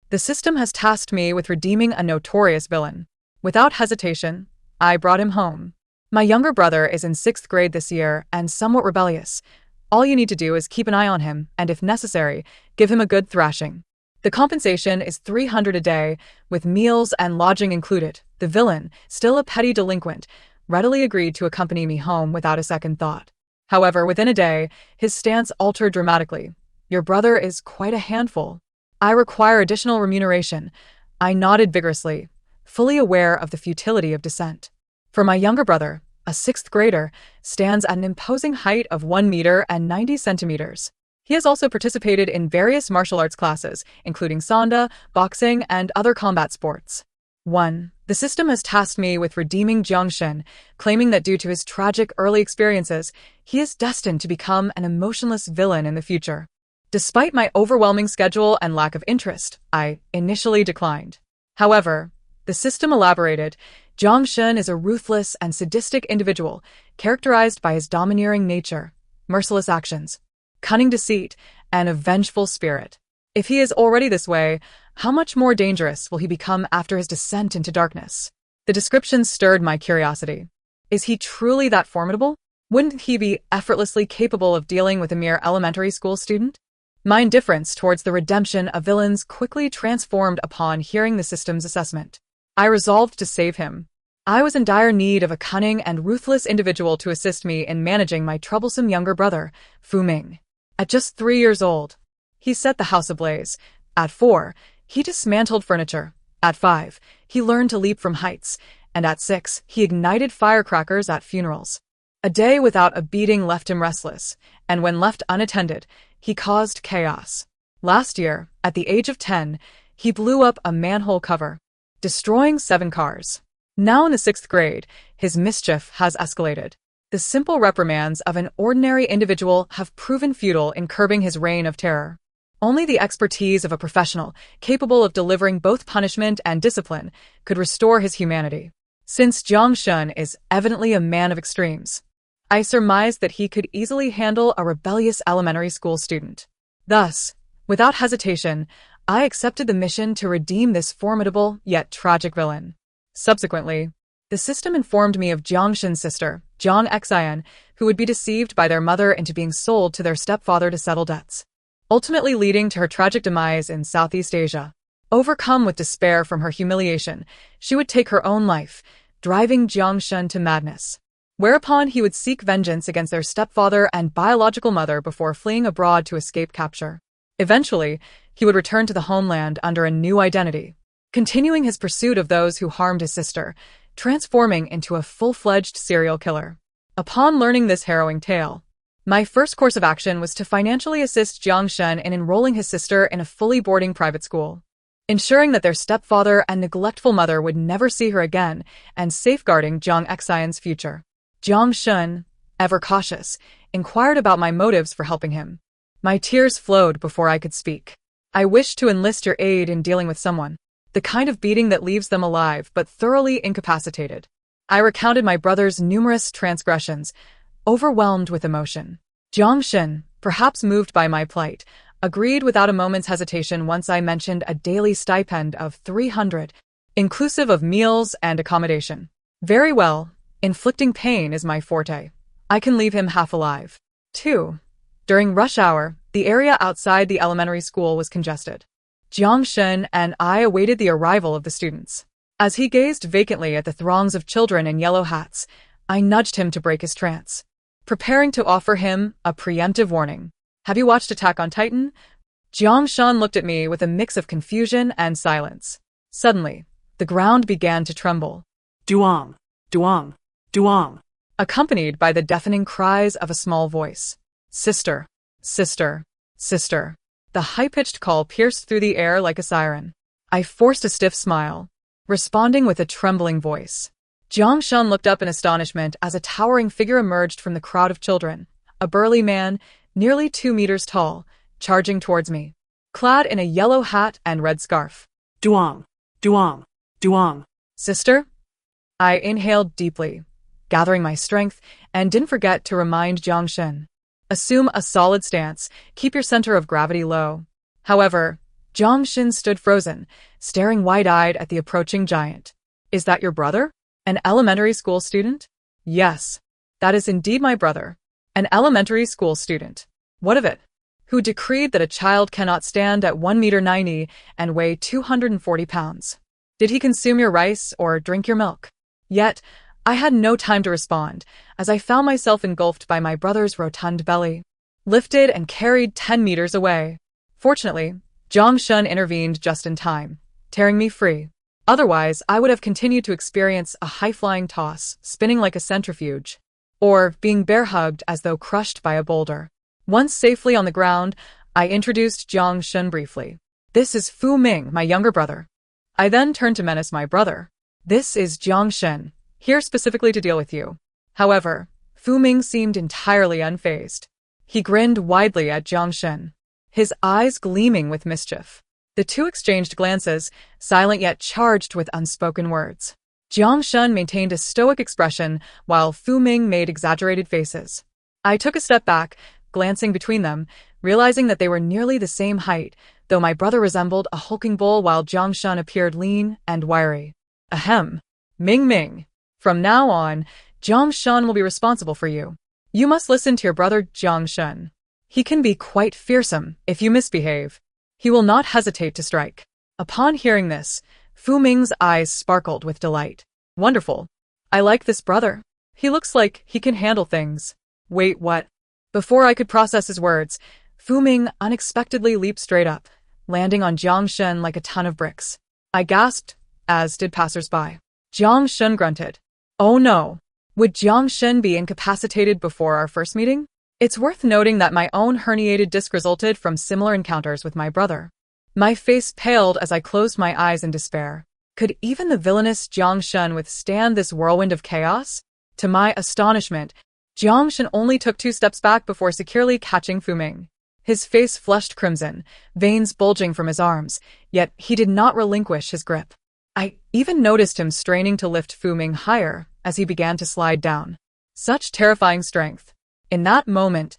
The system has tasked me with redeeming a notorious villain. Without hesitation, I brought him home. My younger brother is in 6th grade this year and somewhat rebellious. All you need to do is keep an eye on him and, if necessary, give him a good thrashing. The compensation is 300 a day, with meals and lodging included. The villain, still a petty delinquent, readily agreed to accompany me home without a second thought. However, within a day, his stance altered dramatically. "Your brother is quite a handful. I require additional remuneration." I nodded vigorously, fully aware of the futility of dissent. For my younger brother, a 6th grader, stands at an imposing height of 1 meter and 90 centimeters. He has also participated in various martial arts classes, including sanda, boxing, and other combat sports. 1. The system has tasked me with redeeming Jiangshen, claiming that due to his tragic early experiences, he is destined to become an emotionless villain in the future. Despite my overwhelming schedule and lack of interest, I initially declined. However, the system elaborated, Jiangshen is a ruthless and sadistic individual, characterized by his domineering nature, merciless actions, cunning deceit, and a vengeful spirit. If he is already this way, how much more dangerous will he become after his descent into darkness? The description stirred my curiosity. Is he truly that formidable? Wouldn't he be effortlessly capable of dealing with a mere elementary school student? My indifference towards the redemption of villains quickly transformed upon hearing the system's assessment. I resolved to save him. I was in dire need of a cunning and ruthless individual to assist me in managing my troublesome younger brother, Fu Ming. At just 3 years old, he set the house ablaze. At 4, he dismantled furniture. At 5, he learned to leap from heights. And at 6, he ignited firecrackers at funerals. A day without a beating left him restless, and when left unattended, he caused chaos. Last year, at the age of 10, he blew up a manhole cover, destroying 7 cars. Now in the 6th grade, his mischief has escalated. The simple reprimands of an ordinary individual have proven futile in curbing his reign of terror. Only the expertise of a professional, capable of delivering both punishment and discipline, could restore his humanity. Since Jiangshen is evidently a man of extremes, I surmised that he could easily handle a rebellious elementary school student. Thus, without hesitation, I accepted the mission to redeem this formidable yet tragic villain. Subsequently, the system informed me of Jiangshen's sister, Jiang Xian, who would be deceived by their mother into being sold to their stepfather to settle debts, ultimately leading to her tragic demise in Southeast Asia. Overcome with despair from her humiliation, she would take her own life, driving Jiangshen to madness. Whereupon he would seek vengeance against their stepfather and biological mother before fleeing abroad to escape capture. Eventually, he would return to the homeland under a new identity, continuing his pursuit of those who harmed his sister, transforming into a full-fledged serial killer. Upon learning this harrowing tale, my first course of action was to financially assist Jiangshen in enrolling his sister in a fully boarding private school, ensuring that their stepfather and neglectful mother would never see her again, and safeguarding Jiang Xian's future. Jiangshen, ever cautious, inquired about my motives for helping him. My tears flowed before I could speak. I wished to enlist your aid in dealing with someone, the kind of beating that leaves them alive but thoroughly incapacitated. I recounted my brother's numerous transgressions, overwhelmed with emotion. Jiangshen, perhaps moved by my plight, agreed without a moment's hesitation once I mentioned a daily stipend of 300, inclusive of meals and accommodation. Very well, inflicting pain is my forte. I can leave him half alive. 2. During rush hour, the area outside the elementary school was congested. Jiangshen and I awaited the arrival of the students. As he gazed vacantly at the throngs of children in yellow hats, I nudged him to break his trance, preparing to offer him a preemptive warning. Have you watched Attack on Titan? Jiangshen looked at me with a mix of confusion and silence. Suddenly, the ground began to tremble. Duang, Duang, Duang, accompanied by the deafening cries of a small voice. Sister, sister, sister. The high-pitched call pierced through the air like a siren. I forced a stiff smile, responding with a trembling voice. Jiangshen looked up in astonishment as a towering figure emerged from the crowd of children, a burly man, nearly 2 meters tall, charging towards me, clad in a yellow hat and red scarf. Duang, Duang, Duang. Sister? I inhaled deeply, gathering my strength, and didn't forget to remind Jiangshen. Assume a solid stance, keep your center of gravity low. However, Jiang Shin stood frozen, staring wide-eyed at the approaching giant. Is that your brother? An elementary school student? Yes. That is indeed my brother. An elementary school student. What of it? Who decreed that a child cannot stand at 1 meter 90 and weigh 240 pounds. Did he consume your rice or drink your milk? Yet, I had no time to respond, as I found myself engulfed by my brother's rotund belly, lifted and carried 10 meters away. Fortunately, Jiang Shun intervened just in time, tearing me free. Otherwise, I would have continued to experience a high-flying toss, spinning like a centrifuge, or being bear-hugged as though crushed by a boulder. Once safely on the ground, I introduced Jiang Shun briefly. This is Fu Ming, my younger brother. I then turned to menace my brother. This is Jiang Shun, here specifically to deal with you. However, Fu Ming seemed entirely unfazed. He grinned widely at Jiang Shun, his eyes gleaming with mischief. The two exchanged glances, silent yet charged with unspoken words. Jiang Shun maintained a stoic expression while Fu Ming made exaggerated faces. I took a step back, glancing between them, realizing that they were nearly the same height, though my brother resembled a hulking bull while Jiang Shun appeared lean and wiry. Ahem. Ming Ming. From now on, Jiang Shun will be responsible for you. You must listen to your brother Jiang Shun. He can be quite fearsome if you misbehave. He will not hesitate to strike. Upon hearing this, Fu Ming's eyes sparkled with delight. Wonderful. I like this brother. He looks like he can handle things. Wait, what? Before I could process his words, Fu Ming unexpectedly leaped straight up, landing on Jiang Shun like a ton of bricks. I gasped, as did passers-by. Jiang Shun grunted. Oh no. Would Jiang Shun be incapacitated before our first meeting? It's worth noting that my own herniated disc resulted from similar encounters with my brother. My face paled as I closed my eyes in despair. Could even the villainous Jiang Shun withstand this whirlwind of chaos? To my astonishment, Jiang Shun only took 2 steps back before securely catching Fu Ming. His face flushed crimson, veins bulging from his arms, yet he did not relinquish his grip. I even noticed him straining to lift Fu Ming higher as he began to slide down. Such terrifying strength. In that moment,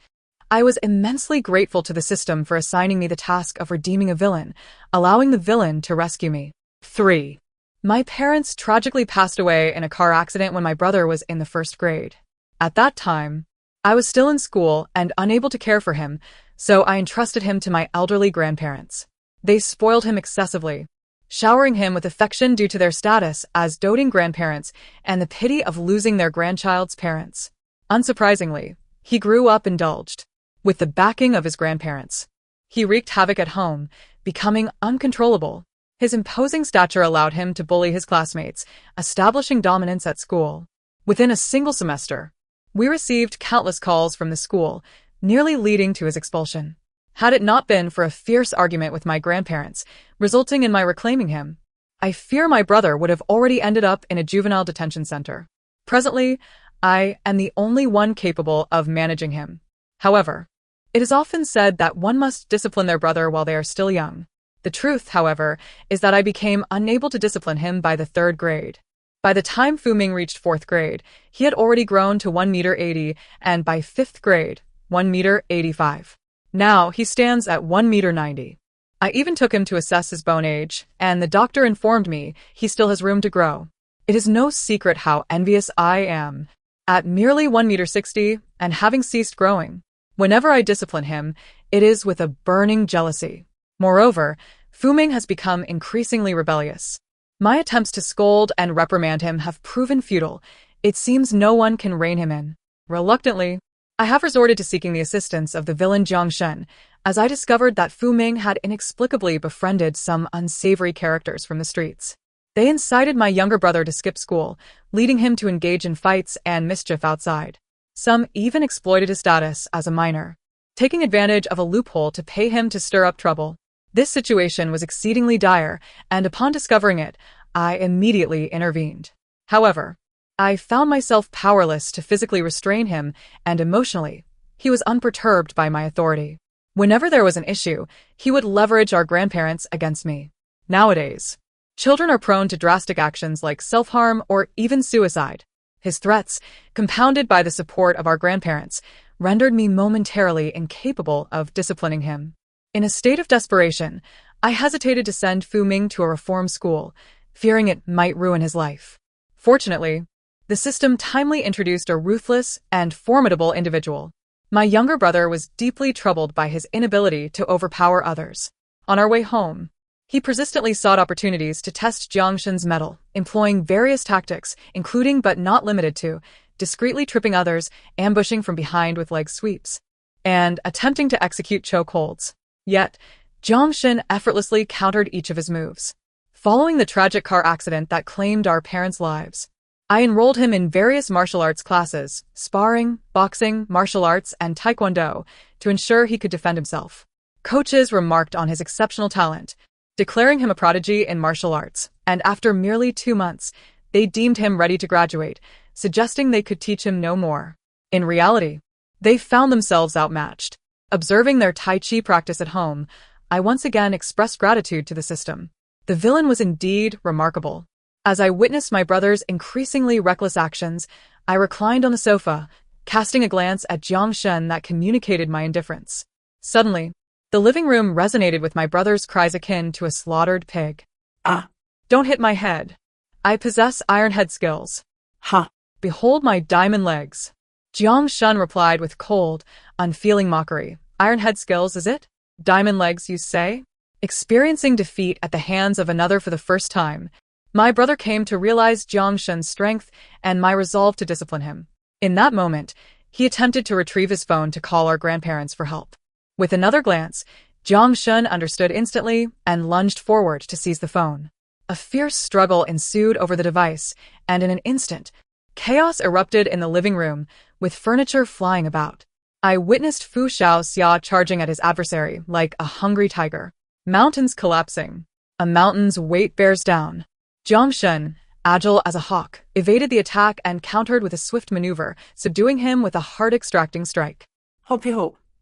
I was immensely grateful to the system for assigning me the task of redeeming a villain, allowing the villain to rescue me. 3. My parents tragically passed away in a car accident when my brother was in the 1st grade. At that time, I was still in school and unable to care for him, so I entrusted him to my elderly grandparents. They spoiled him excessively, showering him with affection due to their status as doting grandparents and the pity of losing their grandchild's parents. Unsurprisingly, he grew up indulged, with the backing of his grandparents. He wreaked havoc at home, becoming uncontrollable. His imposing stature allowed him to bully his classmates, establishing dominance at school. Within a single semester, we received countless calls from the school, nearly leading to his expulsion. Had it not been for a fierce argument with my grandparents, resulting in my reclaiming him, I fear my brother would have already ended up in a juvenile detention center. Presently, I am the only one capable of managing him. However, it is often said that one must discipline their brother while they are still young. The truth, however, is that I became unable to discipline him by the 3rd grade. By the time Fu Ming reached 4th grade, he had already grown to 1 meter 80, and by 5th grade, 1 meter 85. Now he stands at 1 meter 90. I even took him to assess his bone age, and the doctor informed me he still has room to grow. It is no secret how envious I am. At merely 1 meter 60, and having ceased growing, whenever I discipline him, it is with a burning jealousy. Moreover, Fu Ming has become increasingly rebellious. My attempts to scold and reprimand him have proven futile. It seems no one can rein him in. Reluctantly, I have resorted to seeking the assistance of the villain Jiang Shun, as I discovered that Fu Ming had inexplicably befriended some unsavory characters from the streets. They incited my younger brother to skip school, leading him to engage in fights and mischief outside. Some even exploited his status as a minor, taking advantage of a loophole to pay him to stir up trouble. This situation was exceedingly dire, and upon discovering it, I immediately intervened. However, I found myself powerless to physically restrain him, and emotionally, he was unperturbed by my authority. Whenever there was an issue, he would leverage our grandparents against me. Nowadays, children are prone to drastic actions like self-harm or even suicide. His threats, compounded by the support of our grandparents, rendered me momentarily incapable of disciplining him. In a state of desperation, I hesitated to send Fu Ming to a reform school, fearing it might ruin his life. Fortunately, the system timely introduced a ruthless and formidable individual. My younger brother was deeply troubled by his inability to overpower others. On our way home, he persistently sought opportunities to test Jiang Shen's mettle, employing various tactics, including but not limited to discreetly tripping others, ambushing from behind with leg sweeps, and attempting to execute chokeholds. Yet, Jiang Shen effortlessly countered each of his moves. Following the tragic car accident that claimed our parents' lives, I enrolled him in various martial arts classes, sparring, boxing, martial arts, and taekwondo, to ensure he could defend himself. Coaches remarked on his exceptional talent, declaring him a prodigy in martial arts, and after merely 2 months, they deemed him ready to graduate, suggesting they could teach him no more. In reality, they found themselves outmatched. Observing their Tai Chi practice at home, I once again expressed gratitude to the system. The villain was indeed remarkable. As I witnessed my brother's increasingly reckless actions, I reclined on the sofa, casting a glance at Jiang Shen that communicated my indifference. Suddenly, the living room resonated with my brother's cries akin to a slaughtered pig. Ah. Don't hit my head. I possess iron head skills. Ha. Behold my diamond legs. Jiang Shen replied with cold, unfeeling mockery. Iron head skills, is it? Diamond legs, you say? Experiencing defeat at the hands of another for the first time, my brother came to realize Jiang Shen's strength and my resolve to discipline him. In that moment, he attempted to retrieve his phone to call our grandparents for help. With another glance, Jiang Shen understood instantly and lunged forward to seize the phone. A fierce struggle ensued over the device, and in an instant, chaos erupted in the living room, with furniture flying about. I witnessed Fu Xiaoxia charging at his adversary like a hungry tiger. Mountains collapsing. A mountain's weight bears down. Jiang Shen, agile as a hawk, evaded the attack and countered with a swift maneuver, subduing him with a heart-extracting strike. Hop,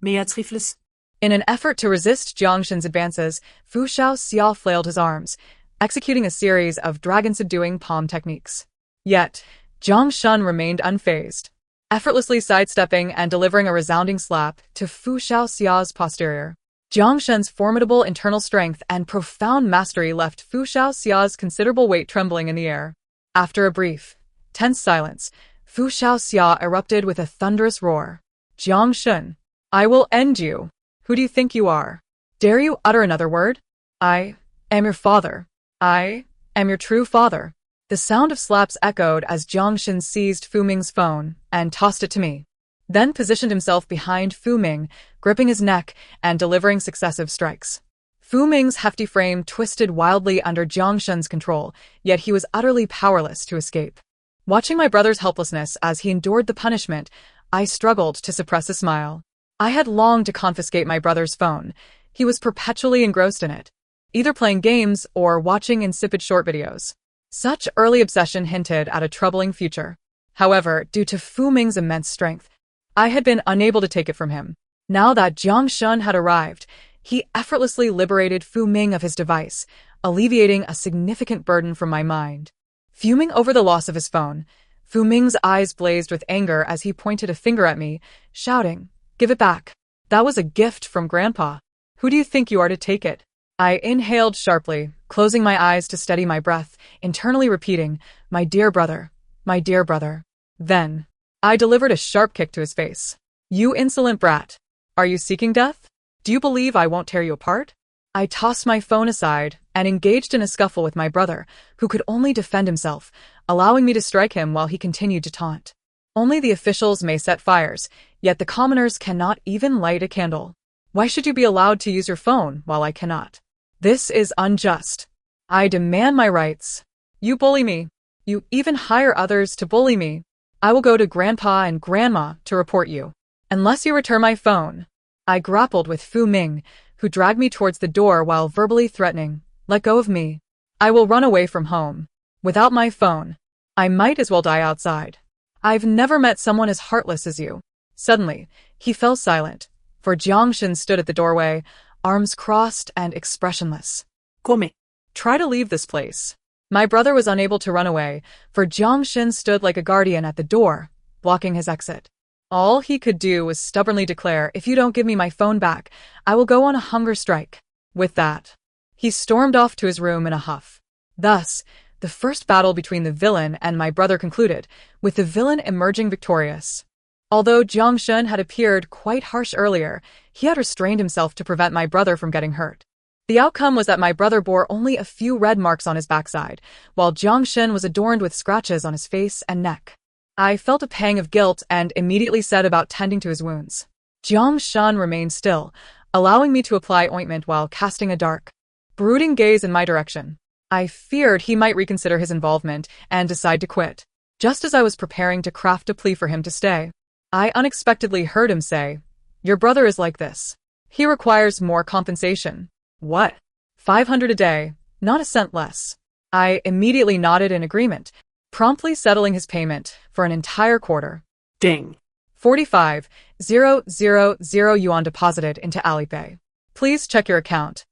mea trifles. In an effort to resist Jiang Shen's advances, Fu Xiaoxia flailed his arms, executing a series of dragon-subduing palm techniques. Yet, Jiang Shen remained unfazed, effortlessly sidestepping and delivering a resounding slap to Fu Xiaoxia's posterior. Jiang Shen's formidable internal strength and profound mastery left Fu Xiaoxia's considerable weight trembling in the air. After a brief, tense silence, Fu Xiaoxia erupted with a thunderous roar. Jiang Shen, I will end you. Who do you think you are? Dare you utter another word? I am your father. I am your true father. The sound of slaps echoed as Jiang Shen seized Fu Ming's phone and tossed it to me, then positioned himself behind Fu Ming, gripping his neck and delivering successive strikes. Fu Ming's hefty frame twisted wildly under Jiang Shen's control, yet he was utterly powerless to escape. Watching my brother's helplessness as he endured the punishment, I struggled to suppress a smile. I had longed to confiscate my brother's phone. He was perpetually engrossed in it, either playing games or watching insipid short videos. Such early obsession hinted at a troubling future. However, due to Fu Ming's immense strength, I had been unable to take it from him. Now that Jiang Shen had arrived, he effortlessly liberated Fu Ming of his device, alleviating a significant burden from my mind. Fuming over the loss of his phone, Fu Ming's eyes blazed with anger as he pointed a finger at me, shouting, "Give it back. That was a gift from Grandpa. Who do you think you are to take it?" I inhaled sharply, closing my eyes to steady my breath, internally repeating, "My dear brother, my dear brother." Then, I delivered a sharp kick to his face. "You insolent brat. Are you seeking death? Do you believe I won't tear you apart?" I tossed my phone aside and engaged in a scuffle with my brother, who could only defend himself, allowing me to strike him while he continued to taunt. Only the officials may set fires, yet the commoners cannot even light a candle. Why should you be allowed to use your phone while I cannot? This is unjust. I demand my rights. You bully me. You even hire others to bully me. I will go to Grandpa and Grandma to report you, unless you return my phone. I grappled with Fu Ming, who dragged me towards the door while verbally threatening, "Let go of me. I will run away from home. Without my phone, I might as well die outside. I've never met someone as heartless as you." Suddenly, he fell silent, for Jiang Shen stood at the doorway, arms crossed and expressionless. Come. Try to leave this place. My brother was unable to run away, for Jiang Shen stood like a guardian at the door, blocking his exit. All he could do was stubbornly declare, "If you don't give me my phone back, I will go on a hunger strike." With that, He stormed off to his room in a huff. Thus, the first battle between the villain and my brother concluded, with the villain emerging victorious. Although Jiang Shun had appeared quite harsh earlier, he had restrained himself to prevent my brother from getting hurt. The outcome was that my brother bore only a few red marks on his backside, while Jiang Shun was adorned with scratches on his face and neck. I felt a pang of guilt and immediately set about tending to his wounds. Jiang Shun remained still, allowing me to apply ointment while casting a dark, brooding gaze in my direction. I feared he might reconsider his involvement and decide to quit. Just as I was preparing to craft a plea for him to stay, I unexpectedly heard him say, "Your brother is like this. He requires more compensation." "What?" 500 a day, not a cent less. I immediately nodded in agreement, promptly settling his payment for an entire quarter. Ding. 45,000 yuan deposited into Alipay. Please check your account.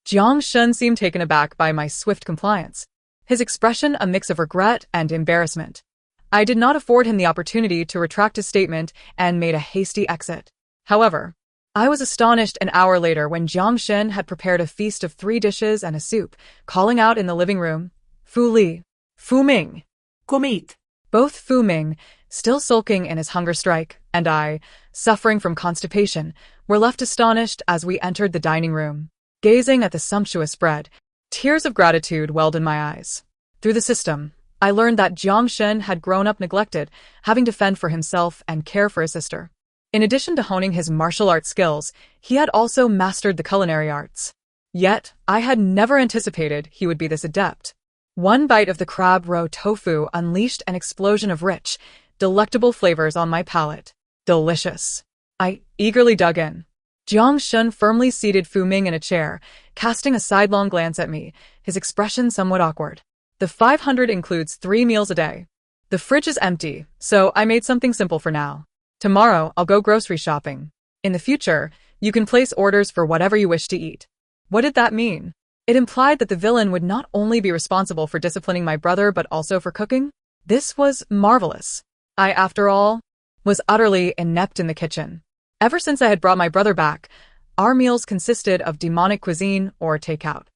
Jiang Shun seemed taken aback by my swift compliance, his expression a mix of regret and embarrassment. I did not afford him the opportunity to retract his statement and made a hasty exit. However, I was astonished an hour later when Jiang Shun had prepared a feast of 3 dishes and a soup, calling out in the living room, "Fu Li, Fu Ming." Come eat. Both Fu Ming, still sulking in his hunger strike, and I, suffering from constipation, were left astonished as we entered the dining room. Gazing at the sumptuous spread, tears of gratitude welled in my eyes. Through the system, I learned that Jiang Shun had grown up neglected, having to fend for himself and care for his sister. In addition to honing his martial arts skills, he had also mastered the culinary arts. Yet, I had never anticipated he would be this adept. One bite of the crab roe tofu unleashed an explosion of rich, delectable flavors on my palate. Delicious. I eagerly dug in. Jiang Shun firmly seated Fu Ming in a chair, casting a sidelong glance at me, his expression somewhat awkward. The 500 includes 3 meals a day. The fridge is empty, so I made something simple for now. Tomorrow, I'll go grocery shopping. In the future, you can place orders for whatever you wish to eat. What did that mean? It implied that the villain would not only be responsible for disciplining my brother but also for cooking? This was marvelous. I, after all, was utterly inept in the kitchen. Ever since I had brought my brother back, our meals consisted of demonic cuisine or takeout.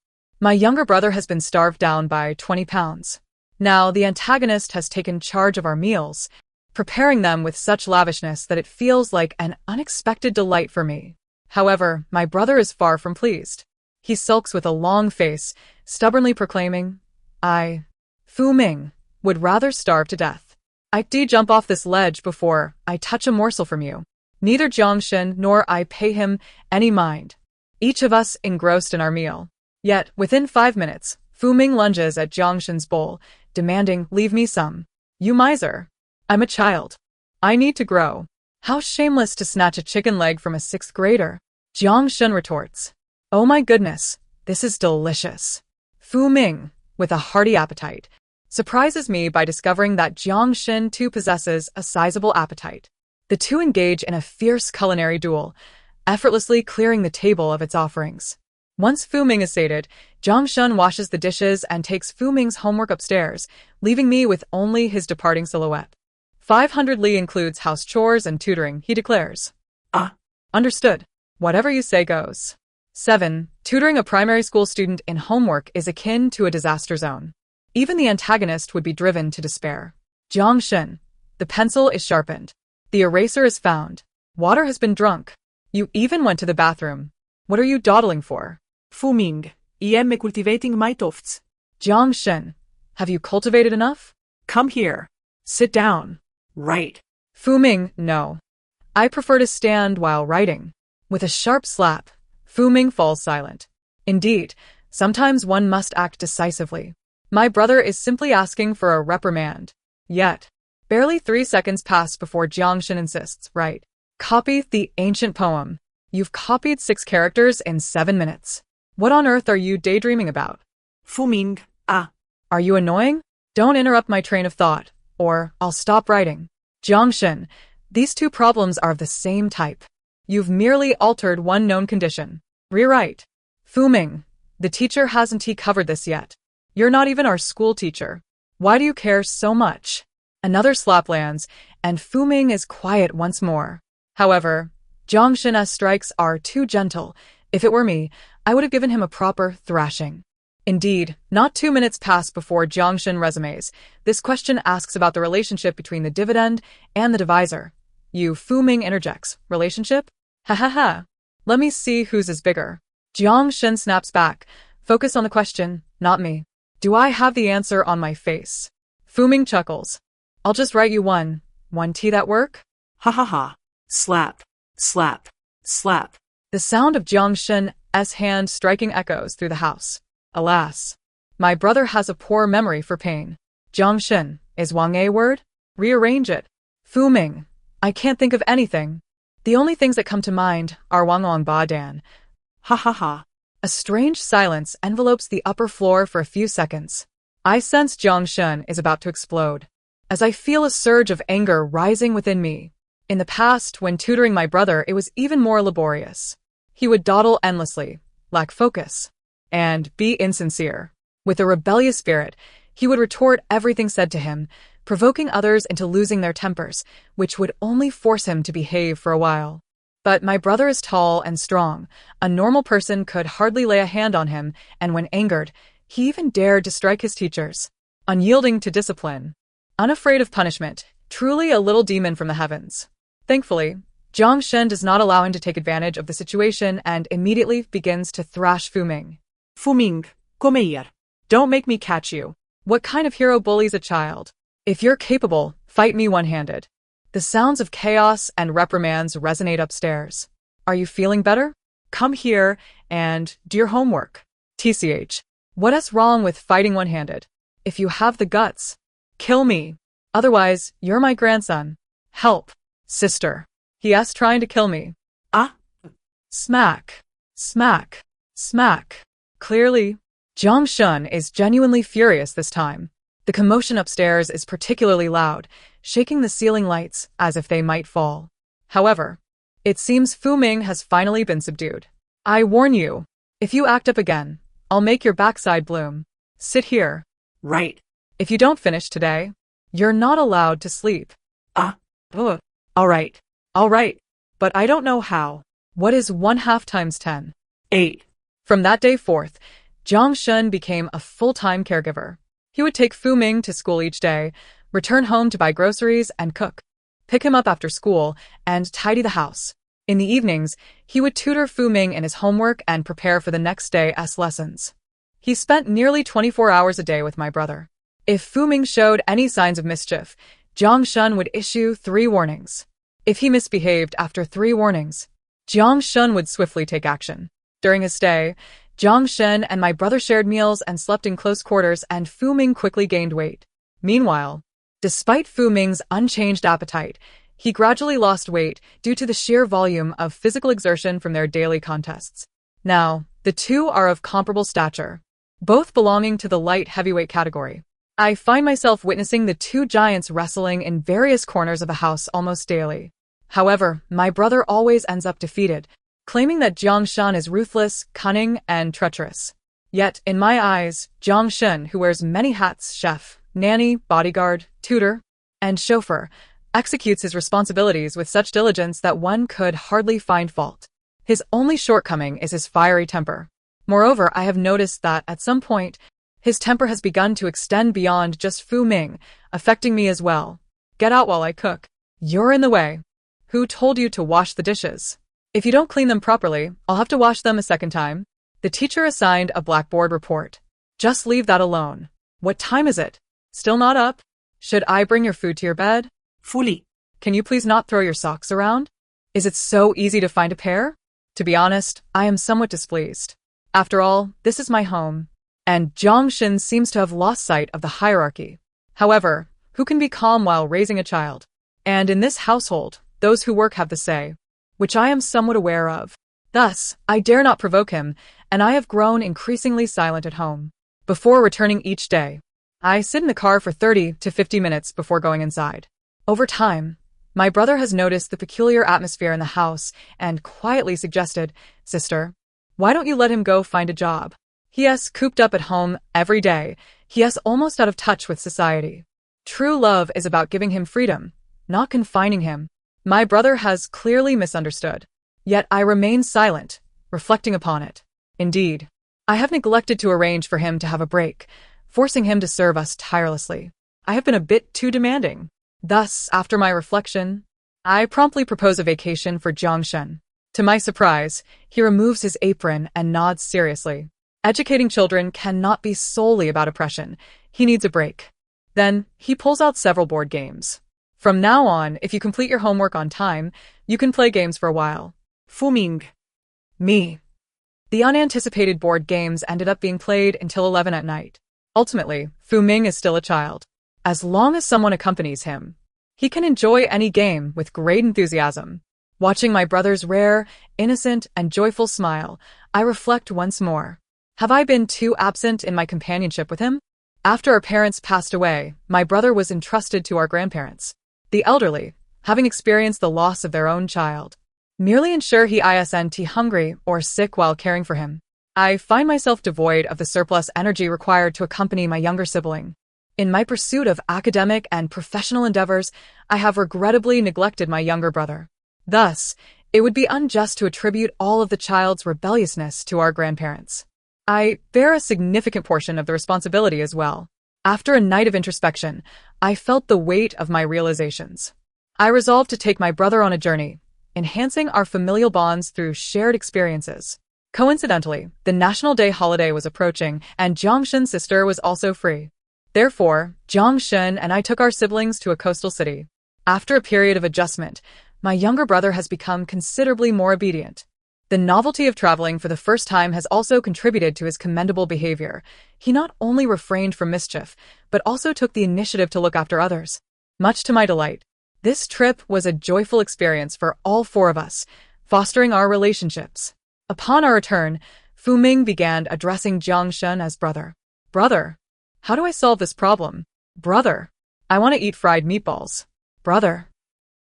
My younger brother has been starved down by 20 pounds. Now the antagonist has taken charge of our meals, preparing them with such lavishness that it feels like an unexpected delight for me. However, my brother is far from pleased. He sulks with a long face, stubbornly proclaiming, Fu Ming, would rather starve to death. I'd jump off this ledge before I touch a morsel from you. Neither Jiang Shun nor I pay him any mind. Each of us engrossed in our meal. Yet, within 5 minutes, Fu Ming lunges at Jiang Shun's bowl, demanding, "Leave me some. You miser. I'm a child. I need to grow." How shameless to snatch a chicken leg from a 6th grader. Jiang Shun retorts, "Oh my goodness, this is delicious." Fu Ming, with a hearty appetite, surprises me by discovering that Jiang Shun too possesses a sizable appetite. The two engage in a fierce culinary duel, effortlessly clearing the table of its offerings. Once Fu Ming is sated, Jiang Shun washes the dishes and takes Fu Ming's homework upstairs, leaving me with only his departing silhouette. 500 li includes house chores and tutoring, he declares. Understood. Whatever you say goes. 7. Tutoring a primary school student in homework is akin to a disaster zone. Even the antagonist would be driven to despair. Jiang Shun. The pencil is sharpened. The eraser is found. Water has been drunk. You even went to the bathroom. What are you dawdling for? Fu Ming, I am cultivating my tufts. Jiang Shun. Have you cultivated enough? Come here. Sit down. Right. Fu Ming, no. I prefer to stand while writing. With a sharp slap, Fu Ming falls silent. Indeed, sometimes one must act decisively. My brother is simply asking for a reprimand. Yet, barely 3 seconds pass before Jiang Shun insists, "Right. Copy the ancient poem. You've copied 6 characters in 7 minutes. What on earth are you daydreaming about?" Fu Ming, Are you annoying? Don't interrupt my train of thought, or I'll stop writing. Jiang Shun, these 2 problems are of the same type. You've merely altered one known condition. Rewrite. Fu Ming, the teacher hasn't covered this yet. You're not even our school teacher. Why do you care so much? Another slap lands, and Fu Ming is quiet once more. However, Jiang Shun's strikes are too gentle. If it were me, I would have given him a proper thrashing. Indeed, not 2 minutes passed before Jiangshan resumes. This question asks about the relationship between the dividend and the divisor. You Fuming interjects, relationship? Ha ha ha. Let me see whose is bigger. Jiangshan snaps back. Focus on the question, not me. Do I have the answer on my face? Fuming chuckles. I'll just write you one. 1T that work? Ha ha ha. Slap. Slap. Slap. The sound of Jiangshan's hand striking echoes through the house. Alas. My brother has a poor memory for pain. Jiangshan, is Wang a word? Rearrange it. Fuming. I can't think of anything. The only things that come to mind are Wang Ba Dan. Ha ha ha. A strange silence envelopes the upper floor for a few seconds. I sense Jiangshan is about to explode, as I feel a surge of anger rising within me. In the past, when tutoring my brother, it was even more laborious. He would dawdle endlessly, lack focus, and be insincere. With a rebellious spirit, he would retort everything said to him, provoking others into losing their tempers, which would only force him to behave for a while. But my brother is tall and strong. A normal person could hardly lay a hand on him, and when angered, he even dared to strike his teachers. Unyielding to discipline. Unafraid of punishment. Truly a little demon from the heavens. Thankfully, Jiangshan does not allow him to take advantage of the situation and immediately begins to thrash Fuming. Fuming, come here. Don't make me catch you. What kind of hero bullies a child? If you're capable, fight me one-handed. The sounds of chaos and reprimands resonate upstairs. Are you feeling better? Come here and do your homework. TCH. What is wrong with fighting one-handed? If you have the guts, kill me. Otherwise, you're my grandson. Help. Sister. He is trying to kill me. Ah. Smack. Smack. Smack. Clearly, Jiangshan is genuinely furious this time. The commotion upstairs is particularly loud, shaking the ceiling lights as if they might fall. However, it seems Fuming has finally been subdued. I warn you, if you act up again, I'll make your backside bloom. Sit here. Right. If you don't finish today, you're not allowed to sleep. Ah. Ugh. All right. All right. But I don't know how. What is 1/2 times 10? 8. From that day forth, Jiangshan became a full-time caregiver. He would take Fuming to school each day, return home to buy groceries and cook, pick him up after school, and tidy the house. In the evenings, he would tutor Fuming in his homework and prepare for the next day's lessons. He spent nearly 24 hours a day with my brother. If Fuming showed any signs of mischief, Jiangshan would issue 3 warnings. If he misbehaved after 3 warnings, Jiangshan would swiftly take action. During his stay, Jiangshan and my brother shared meals and slept in close quarters, and Fuming quickly gained weight. Meanwhile, despite Fuming's unchanged appetite, he gradually lost weight due to the sheer volume of physical exertion from their daily contests. Now, the two are of comparable stature, both belonging to the light heavyweight category. I find myself witnessing the 2 giants wrestling in various corners of the house almost daily. However, my brother always ends up defeated, claiming that Jiangshan is ruthless, cunning, and treacherous. Yet, in my eyes, Jiangshan, who wears many hats, chef, nanny, bodyguard, tutor, and chauffeur, executes his responsibilities with such diligence that one could hardly find fault. His only shortcoming is his fiery temper. Moreover, I have noticed that, at some point, his temper has begun to extend beyond just Fuming, affecting me as well. Get out while I cook. You're in the way. Who told you to wash the dishes? If you don't clean them properly, I'll have to wash them a second time. The teacher assigned a blackboard report. Just leave that alone. What time is it? Still not up? Should I bring your food to your bed? Fully. Can you please not throw your socks around? Is it so easy to find a pair? To be honest, I am somewhat displeased. After all, this is my home. And Jiangshan seems to have lost sight of the hierarchy. However, who can be calm while raising a child? And in this household, those who work have the say, which I am somewhat aware of. Thus, I dare not provoke him, and I have grown increasingly silent at home. Before returning each day, I sit in the car for 30 to 50 minutes before going inside. Over time, my brother has noticed the peculiar atmosphere in the house and quietly suggested, "Sister, why don't you let him go find a job? He is cooped up at home every day. He is almost out of touch with society. True love is about giving him freedom, not confining him." My brother has clearly misunderstood. Yet I remain silent, reflecting upon it. Indeed, I have neglected to arrange for him to have a break, forcing him to serve us tirelessly. I have been a bit too demanding. Thus, after my reflection, I promptly propose a vacation for Jiangshen. To my surprise, he removes his apron and nods seriously. Educating children cannot be solely about oppression. He needs a break. Then, he pulls out several board games. From now on, if you complete your homework on time, you can play games for a while. Fuming. Me. The unanticipated board games ended up being played until 11 at night. Ultimately, Fu Ming is still a child. As long as someone accompanies him, he can enjoy any game with great enthusiasm. Watching my brother's rare, innocent, and joyful smile, I reflect once more. Have I been too absent in my companionship with him? After our parents passed away, my brother was entrusted to our grandparents. The elderly, having experienced the loss of their own child, merely ensure he isn't hungry or sick while caring for him. I find myself devoid of the surplus energy required to accompany my younger sibling. In my pursuit of academic and professional endeavors, I have regrettably neglected my younger brother. Thus, it would be unjust to attribute all of the child's rebelliousness to our grandparents. I bear a significant portion of the responsibility as well. After a night of introspection, I felt the weight of my realizations. I resolved to take my brother on a journey, enhancing our familial bonds through shared experiences. Coincidentally, the National Day holiday was approaching, and Jiangshen's sister was also free. Therefore, Jiangshen and I took our siblings to a coastal city. After a period of adjustment, my younger brother has become considerably more obedient. The novelty of traveling for the first time has also contributed to his commendable behavior. He not only refrained from mischief, but also took the initiative to look after others. Much to my delight, this trip was a joyful experience for all four of us, fostering our relationships. Upon our return, Fu Ming began addressing Jiangshen as brother. Brother, how do I solve this problem? Brother, I want to eat fried meatballs. Brother,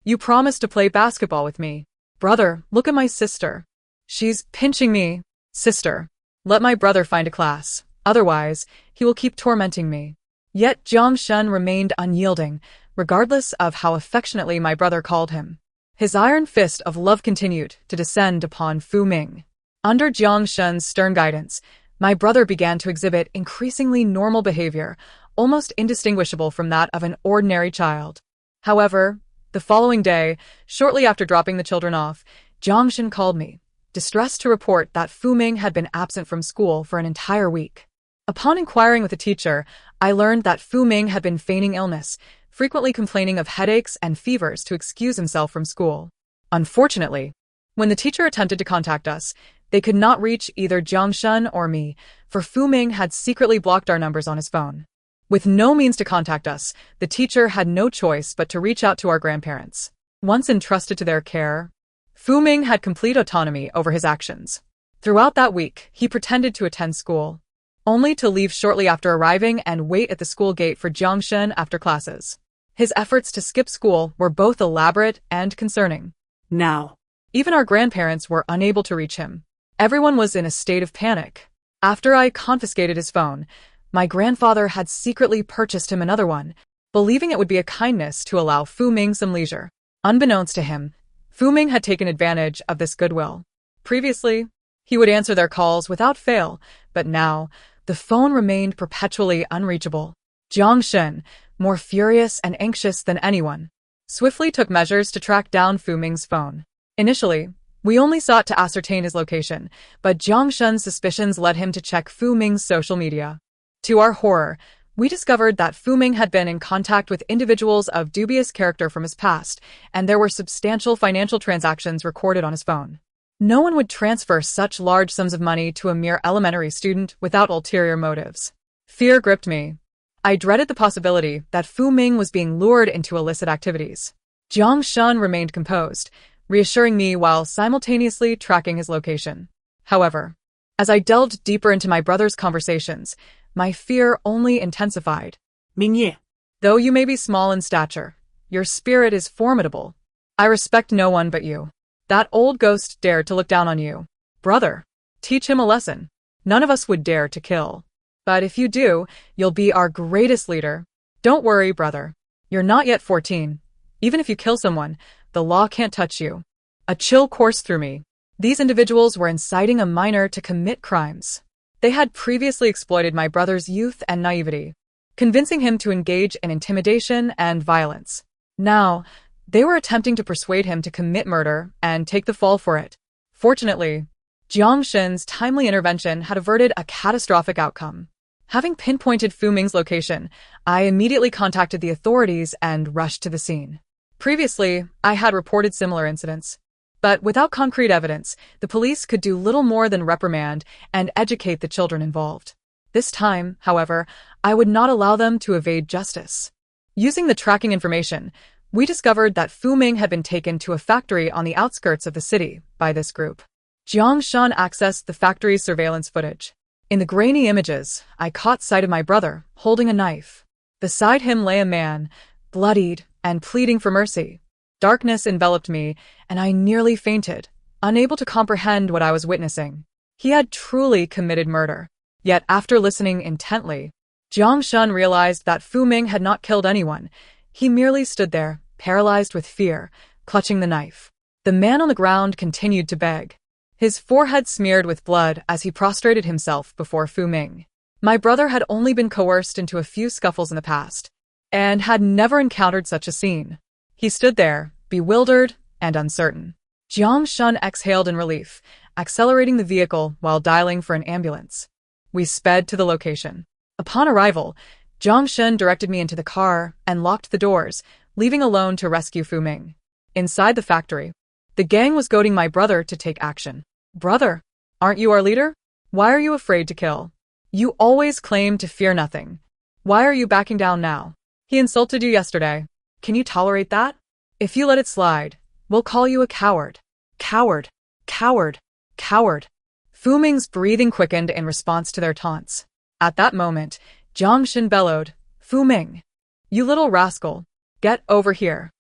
you promised to play basketball with me. Brother, look at my sister. She's pinching me. Sister, let my brother find a class. Otherwise, he will keep tormenting me. Yet Jiangshen remained unyielding, regardless of how affectionately my brother called him. His iron fist of love continued to descend upon Fu Ming. Under Jiangshen's stern guidance, my brother began to exhibit increasingly normal behavior, almost indistinguishable from that of an ordinary child. However, the following day, shortly after dropping the children off, Jiangshen called me, distressed to report that Fu Ming had been absent from school for an entire week. Upon inquiring with the teacher, I learned that Fu Ming had been feigning illness, frequently complaining of headaches and fevers to excuse himself from school. Unfortunately, when the teacher attempted to contact us, they could not reach either Jiangshen or me, for Fu Ming had secretly blocked our numbers on his phone. With no means to contact us, the teacher had no choice but to reach out to our grandparents. Once entrusted to their care, Fu Ming had complete autonomy over his actions. Throughout that week, he pretended to attend school, only to leave shortly after arriving and wait at the school gate for Jiangshen after classes. His efforts to skip school were both elaborate and concerning. Now, even our grandparents were unable to reach him. Everyone was in a state of panic. After I confiscated his phone, my grandfather had secretly purchased him another one, believing it would be a kindness to allow Fu Ming some leisure. Unbeknownst to him, Fu Ming had taken advantage of this goodwill. Previously, he would answer their calls without fail, but now, the phone remained perpetually unreachable. Jiangshen, more furious and anxious than anyone, swiftly took measures to track down Fu Ming's phone. Initially, we only sought to ascertain his location, but Jiangshen's suspicions led him to check Fu Ming's social media. To our horror, we discovered that Fu Ming had been in contact with individuals of dubious character from his past, and there were substantial financial transactions recorded on his phone. No one would transfer such large sums of money to a mere elementary student without ulterior motives. Fear gripped me. I dreaded the possibility that Fu Ming was being lured into illicit activities. Jiangshen remained composed, reassuring me while simultaneously tracking his location. However, as I delved deeper into my brother's conversations, my fear only intensified. Mingye. Though you may be small in stature, your spirit is formidable. I respect no one but you. That old ghost dared to look down on you. Brother, teach him a lesson. None of us would dare to kill. But if you do, you'll be our greatest leader. Don't worry, brother. You're not yet 14. Even if you kill someone, the law can't touch you. A chill coursed through me. These individuals were inciting a minor to commit crimes. They had previously exploited my brother's youth and naivety, convincing him to engage in intimidation and violence. Now, they were attempting to persuade him to commit murder and take the fall for it. Fortunately, Jiang Shen's timely intervention had averted a catastrophic outcome. Having pinpointed Fu Ming's location, I immediately contacted the authorities and rushed to the scene. Previously, I had reported similar incidents, but without concrete evidence, the police could do little more than reprimand and educate the children involved. This time, however, I would not allow them to evade justice. Using the tracking information, we discovered that Fu Ming had been taken to a factory on the outskirts of the city by this group. Jiang Shan accessed the factory's surveillance footage. In the grainy images, I caught sight of my brother, holding a knife. Beside him lay a man, bloodied and pleading for mercy. Darkness enveloped me, and I nearly fainted, unable to comprehend what I was witnessing. He had truly committed murder. Yet after listening intently, Jiang Shan realized that Fu Ming had not killed anyone. He merely stood there, paralyzed with fear, clutching the knife. The man on the ground continued to beg, his forehead smeared with blood as he prostrated himself before Fu Ming. My brother had only been coerced into a few scuffles in the past, and had never encountered such a scene. He stood there, bewildered and uncertain. Jiang Shan exhaled in relief, accelerating the vehicle while dialing for an ambulance. We sped to the location. Upon arrival, Jiang Shan directed me into the car and locked the doors, leaving alone to rescue Fu Ming. Inside the factory, the gang was goading my brother to take action. Brother, aren't you our leader? Why are you afraid to kill? You always claim to fear nothing. Why are you backing down now? He insulted you yesterday. Can you tolerate that? If you let it slide, we'll call you a coward. Coward. Coward. Coward. Fu Ming's breathing quickened in response to their taunts. At that moment, Jiang Shan bellowed, Fu Ming, you little rascal, get over here.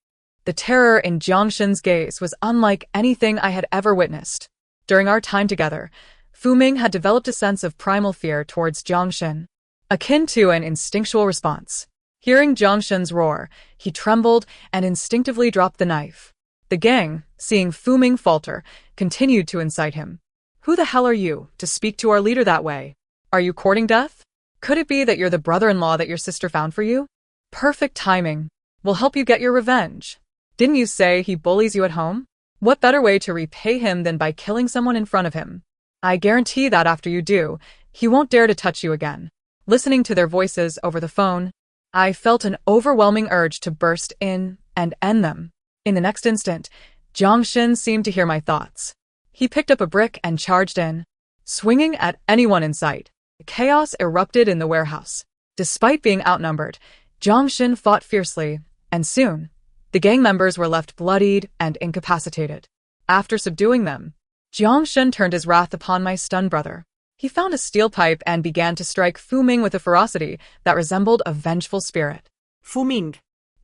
The terror in Jiang Shan's gaze was unlike anything I had ever witnessed. During our time together, Fu Ming had developed a sense of primal fear towards Jiang Shan, akin to an instinctual response. Hearing Jiang Shan's roar, he trembled and instinctively dropped the knife. The gang, seeing Fu Ming falter, continued to incite him. Who the hell are you, to speak to our leader that way? Are you courting death? Could it be that you're the brother-in-law that your sister found for you? Perfect timing. We'll help you get your revenge. Didn't you say he bullies you at home? What better way to repay him than by killing someone in front of him? I guarantee that after you do, he won't dare to touch you again. Listening to their voices over the phone, I felt an overwhelming urge to burst in and end them. In the next instant, Jiang Shan seemed to hear my thoughts. He picked up a brick and charged in, swinging at anyone in sight. Chaos erupted in the warehouse. Despite being outnumbered, Jiang Shan fought fiercely, and soon, the gang members were left bloodied and incapacitated. After subduing them, Jiang Shan turned his wrath upon my stunned brother. He found a steel pipe and began to strike Fu Ming with a ferocity that resembled a vengeful spirit. Fu Ming,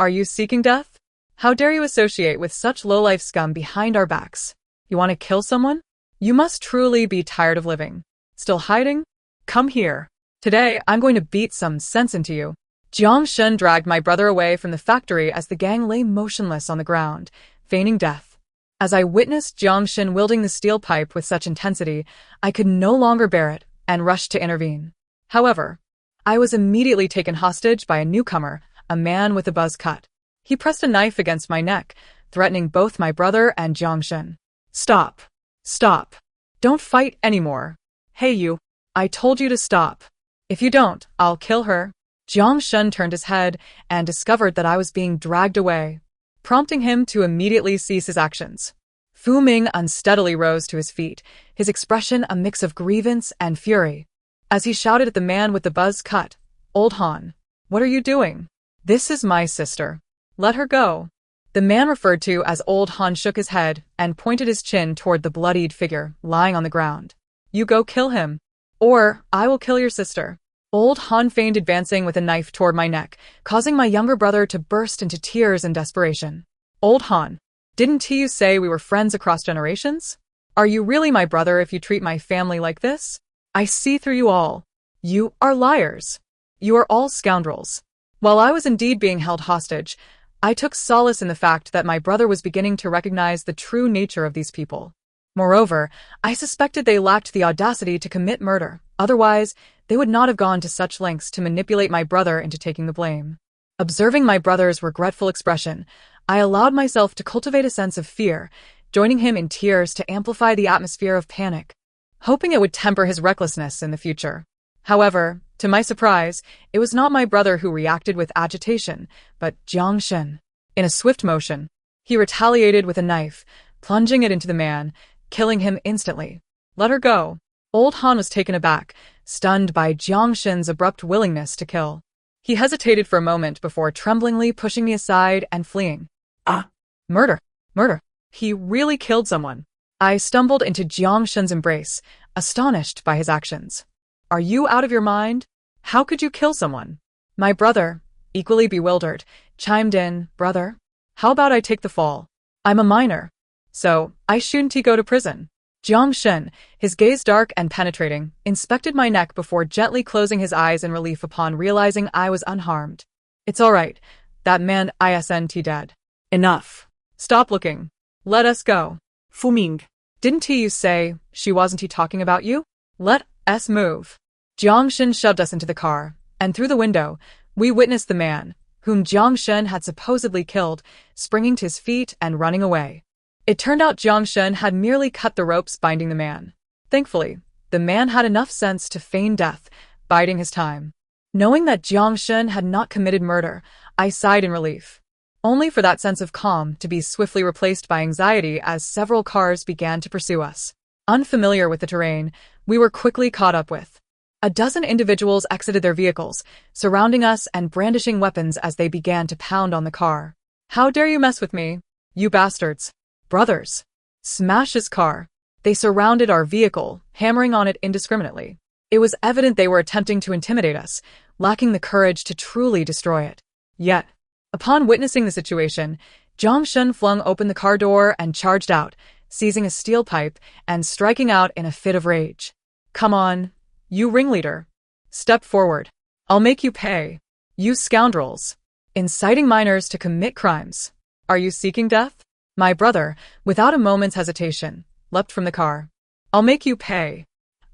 Are you seeking death? How dare you associate with such low-life scum behind our backs? You want to kill someone? You must truly be tired of living. Still hiding? Come here. Today, I'm going to beat some sense into you. Jiang Shan dragged my brother away from the factory as the gang lay motionless on the ground, feigning death. As I witnessed Jiang Shan wielding the steel pipe with such intensity, I could no longer bear it and rushed to intervene. However, I was immediately taken hostage by a newcomer, a man with a buzz cut. He pressed a knife against my neck, threatening both my brother and Jiang Shan. Stop. Stop. Don't fight anymore. Hey you. I told you to stop. If you don't, I'll kill her. Jiang Shan turned his head and discovered that I was being dragged away, prompting him to immediately cease his actions. Fu Ming unsteadily rose to his feet, his expression a mix of grievance and fury. As he shouted at the man with the buzz cut, Old Han, what are you doing? This is my sister. Let her go. The man referred to as Old Han shook his head and pointed his chin toward the bloodied figure lying on the ground. You go kill him, or I will kill your sister. Old Han feigned advancing with a knife toward my neck, causing my younger brother to burst into tears in desperation. Old Han, didn't you say we were friends across generations? Are you really my brother if you treat my family like this? I see through you all. You are liars. You are all scoundrels. While I was indeed being held hostage, I took solace in the fact that my brother was beginning to recognize the true nature of these people. Moreover, I suspected they lacked the audacity to commit murder. Otherwise, they would not have gone to such lengths to manipulate my brother into taking the blame. Observing my brother's regretful expression, I allowed myself to cultivate a sense of fear, joining him in tears to amplify the atmosphere of panic, hoping it would temper his recklessness in the future. However, to my surprise, it was not my brother who reacted with agitation, but Jiang Shen. In a swift motion, he retaliated with a knife, plunging it into the man, killing him instantly. Let her go. Old Han was taken aback, stunned by Jiang Shen's abrupt willingness to kill. He hesitated for a moment before tremblingly pushing me aside and fleeing. Ah! Murder! Murder! He really killed someone. I stumbled into Jiang Shen's embrace, astonished by his actions. Are you out of your mind? How could you kill someone? My brother, equally bewildered, chimed in, Brother, how about I take the fall? I'm a minor. So, I shouldn't go to prison. Jiang Shen, his gaze dark and penetrating, inspected my neck before gently closing his eyes in relief upon realizing I was unharmed. It's all right. That man isn't dead. Enough. Stop looking. Let us go. Fu Ming. Didn't you say she wasn't talking about you? Let us move. Jiang Shen shoved us into the car, and through the window, we witnessed the man, whom Jiang Shen had supposedly killed, springing to his feet and running away. It turned out Jiang Shen had merely cut the ropes binding the man. Thankfully, the man had enough sense to feign death, biding his time. Knowing that Jiang Shen had not committed murder, I sighed in relief, only for that sense of calm to be swiftly replaced by anxiety as several cars began to pursue us. Unfamiliar with the terrain, we were quickly caught up with. A dozen individuals exited their vehicles, surrounding us and brandishing weapons as they began to pound on the car. How dare you mess with me, you bastards! Brothers! Smash his car! They surrounded our vehicle, hammering on it indiscriminately. It was evident they were attempting to intimidate us, lacking the courage to truly destroy it. Yet, upon witnessing the situation, Jiang Shen flung open the car door and charged out, seizing a steel pipe and striking out in a fit of rage. Come on, you ringleader. Step forward. I'll make you pay. You scoundrels. Inciting minors to commit crimes. Are you seeking death? My brother, without a moment's hesitation, leapt from the car. I'll make you pay.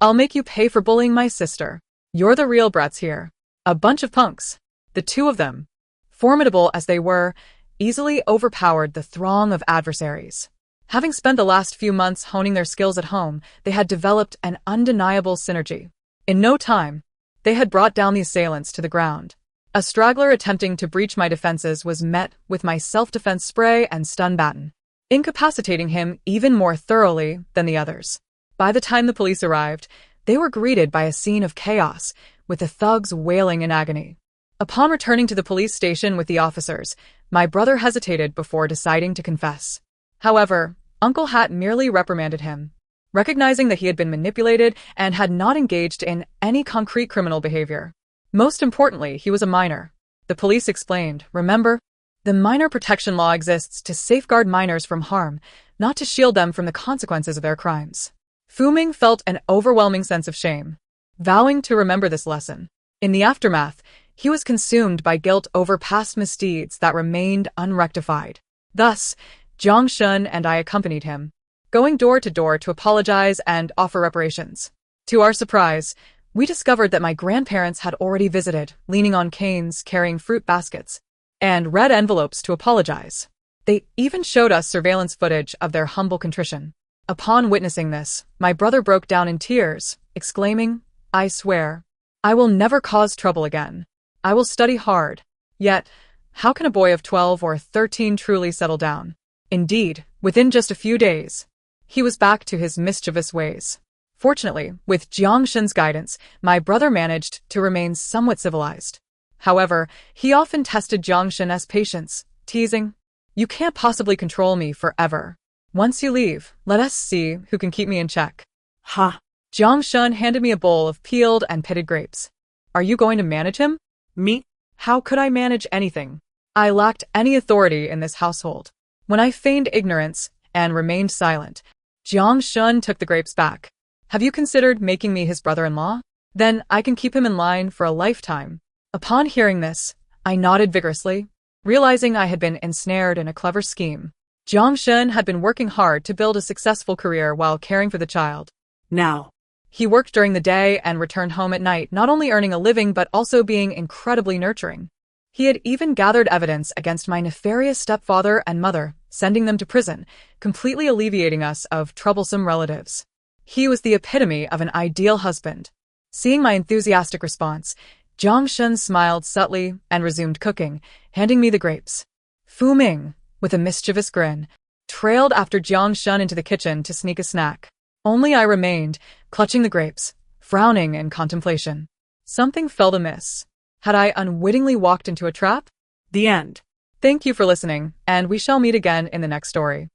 I'll make you pay for bullying my sister. You're the real brats here. A bunch of punks. The two of them, formidable as they were, easily overpowered the throng of adversaries. Having spent the last few months honing their skills at home, they had developed an undeniable synergy. In no time, they had brought down the assailants to the ground. A straggler attempting to breach my defenses was met with my self-defense spray and stun baton, incapacitating him even more thoroughly than the others. By the time the police arrived, they were greeted by a scene of chaos, with the thugs wailing in agony. Upon returning to the police station with the officers, my brother hesitated before deciding to confess. However, Uncle Hat merely reprimanded him, recognizing that he had been manipulated and had not engaged in any concrete criminal behavior. Most importantly, he was a minor. The police explained, remember, the minor protection law exists to safeguard minors from harm, not to shield them from the consequences of their crimes. Fu Ming felt an overwhelming sense of shame, vowing to remember this lesson. In the aftermath, he was consumed by guilt over past misdeeds that remained unrectified. Thus, Jiang Shen and I accompanied him, going door to door to apologize and offer reparations. To our surprise, we discovered that my grandparents had already visited, leaning on canes, carrying fruit baskets, and red envelopes to apologize. They even showed us surveillance footage of their humble contrition. Upon witnessing this, my brother broke down in tears, exclaiming, I swear, I will never cause trouble again. I will study hard. Yet, how can a boy of 12 or 13 truly settle down? Indeed, within just a few days, he was back to his mischievous ways. Fortunately, with Jiang Shen's guidance, my brother managed to remain somewhat civilized. However, he often tested Jiang Shen's patience, teasing, You can't possibly control me forever. Once you leave, let us see who can keep me in check. Ha! Jiang Shen handed me a bowl of peeled and pitted grapes. Are you going to manage him? Me? How could I manage anything? I lacked any authority in this household. When I feigned ignorance and remained silent, Jiang Shen took the grapes back. Have you considered making me his brother-in-law? Then I can keep him in line for a lifetime. Upon hearing this, I nodded vigorously, realizing I had been ensnared in a clever scheme. Jiang Shun had been working hard to build a successful career while caring for the child. Now, He worked during the day and returned home at night, not only earning a living but also being incredibly nurturing. He had even gathered evidence against my nefarious stepfather and mother, sending them to prison, completely alleviating us of troublesome relatives. He was the epitome of an ideal husband. Seeing my enthusiastic response, Jiang Shun smiled subtly and resumed cooking, handing me the grapes. Fu Ming, with a mischievous grin, trailed after Jiang Shun into the kitchen to sneak a snack. Only I remained, clutching the grapes, frowning in contemplation. Something felt amiss. Had I unwittingly walked into a trap? the end. Thank you for listening, and we shall meet again in the next story.